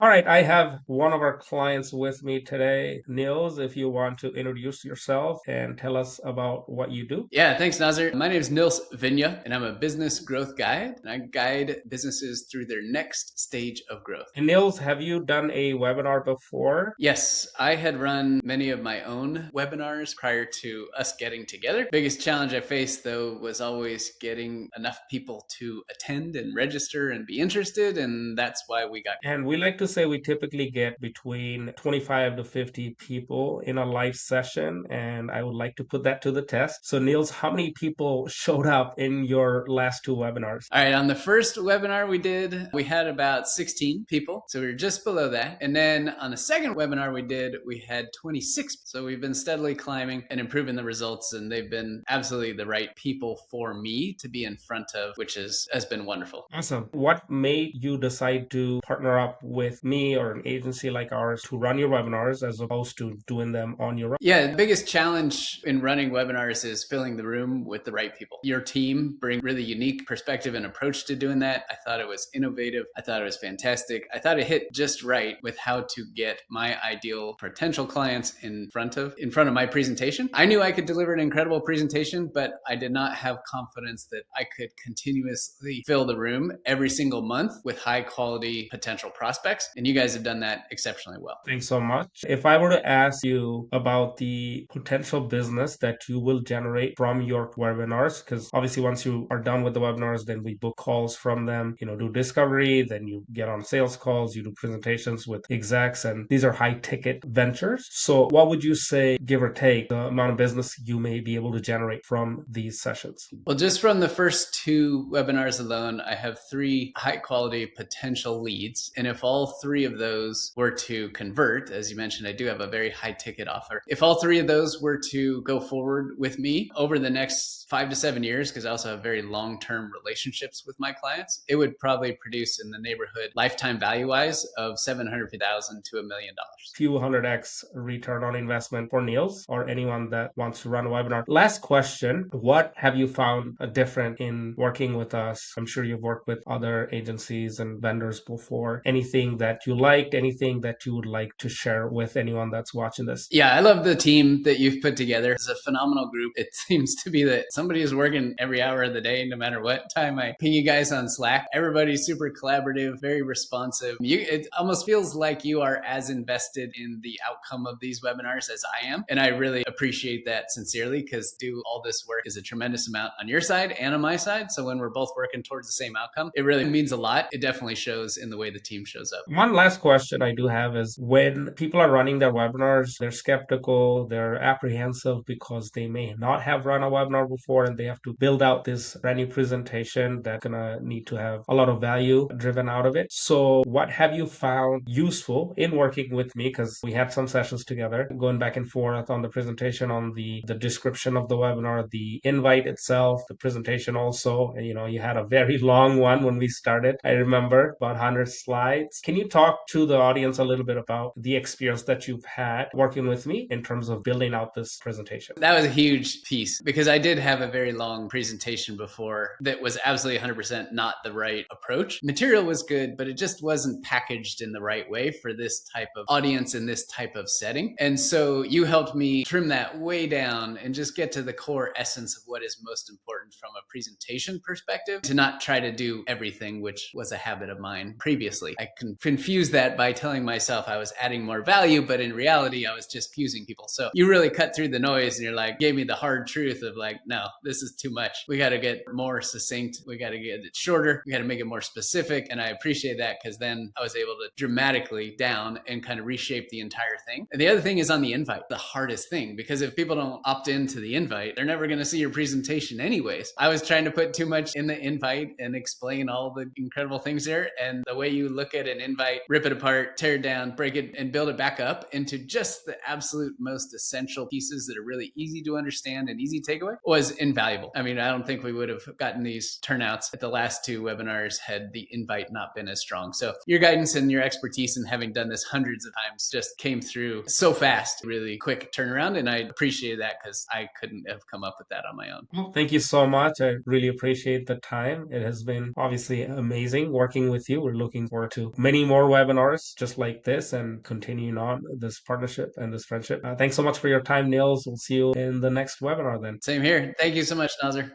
All right, I have one of our clients with me today. Nils, if you want to introduce yourself and tell us about what you do. Yeah, thanks, Nazir. My name is Nils Vinje, and I'm a business growth guide, and I guide businesses through their next stage of growth. And Nils, have you done a webinar before? Yes, I had run many of my own webinars prior to us getting together. Biggest challenge I faced, though, was always getting enough people to attend and register and be interested, and that's why we got. And we like to say we typically get between 25 to 50 people in a live session, and I would like to put that to the test. So, Nils, how many people showed up in your last two webinars? All right, on the first webinar we did, we had about 16 people. So we were just below that. And then on the second webinar we did, we had 26. So we've been steadily climbing and improving the results. And they've been absolutely the right people for me to be in front of, which has been wonderful. Awesome. What made you decide to partner up with me or an agency like ours to run your webinars as opposed to doing them on your own? Yeah, the biggest challenge in running webinars is filling the room with the right people. Your team bring really unique perspective and approach to doing that. I thought it was innovative. I thought it was fantastic. I thought it hit just right with how to get my ideal potential clients in front of my presentation. I knew I could deliver an incredible presentation, but I did not have confidence that I could continuously fill the room every single month with high quality potential prospects. And you guys have done that exceptionally well. Thanks so much. If I were to ask you about the potential business that you will generate from your webinars, because obviously once you are done with the webinars, then we book calls from them, do discovery, then you get on sales calls, you do presentations with execs, and these are high ticket ventures. So what would you say, give or take, the amount of business you may be able to generate from these sessions? Well, just from the first two webinars alone, I have 3 high quality potential leads. And if all 3 of those were to convert, as you mentioned, I do have a very high ticket offer. If all 3 of those were to go forward with me over the next 5 to 7 years, because I also have very long-term relationships with my clients, it would probably produce in the neighborhood lifetime value-wise of 750,000 to $1 million. Few 100x return on investment for Niels or anyone that wants to run a webinar. Last question. What have you found different in working with us? I'm sure you've worked with other agencies and vendors before. Anything that you liked, anything that you would like to share with anyone that's watching this? Yeah, I love the team that you've put together. It's a phenomenal group. It seems to be that somebody is working every hour of the day, no matter what time I ping you guys on Slack. Everybody's super collaborative, very responsive. It almost feels like you are as invested in the outcome of these webinars as I am. And I really appreciate that sincerely, because do all this work is a tremendous amount on your side and on my side. So when we're both working towards the same outcome, it really means a lot. It definitely shows in the way the team shows up. One last question I do have is when people are running their webinars, they're skeptical, they're apprehensive because they may not have run a webinar before and they have to build out this brand new presentation that's gonna need to have a lot of value driven out of it. So what have you found useful in working with me? Because we had some sessions together, going back and forth on the presentation, on the description of the webinar, the invite itself, the presentation also. And you had a very long one when we started. I remember about 100 slides. Can you talk to the audience a little bit about the experience that you've had working with me in terms of building out this presentation? That was a huge piece, because I did have a very long presentation before that was absolutely 100% not the right approach. Material was good, but it just wasn't packaged in the right way for this type of audience in this type of setting. And so you helped me trim that way down and just get to the core essence of what is most important from a presentation perspective, to not try to do everything, which was a habit of mine previously. I confused that by telling myself I was adding more value, but in reality, I was just fusing people. So you really cut through the noise and you're like, gave me the hard truth of like, no, this is too much. We got to get more succinct. We got to get it shorter. We got to make it more specific. And I appreciate that, because then I was able to dramatically down and kind of reshape the entire thing. And the other thing is on the invite, the hardest thing, because if people don't opt into the invite, they're never going to see your presentation anyways. I was trying to put too much in the invite and explain all the incredible things there. And the way you look at an invite, rip it apart, tear it down, break it, and build it back up into just the absolute most essential pieces that are really easy to understand and easy takeaway was invaluable. I mean, I don't think we would have gotten these turnouts at the last 2 webinars had the invite not been as strong. So your guidance and your expertise in having done this hundreds of times just came through so fast, really quick turnaround. And I appreciate that, because I couldn't have come up with that on my own. Well, thank you so much. I really appreciate the time. It has been obviously amazing working with you. We're looking forward to many more webinars just like this and continuing on this partnership and this friendship. Thanks so much for your time, Nils. We'll see you in the next webinar then. Same here. Thank you so much, Nazir.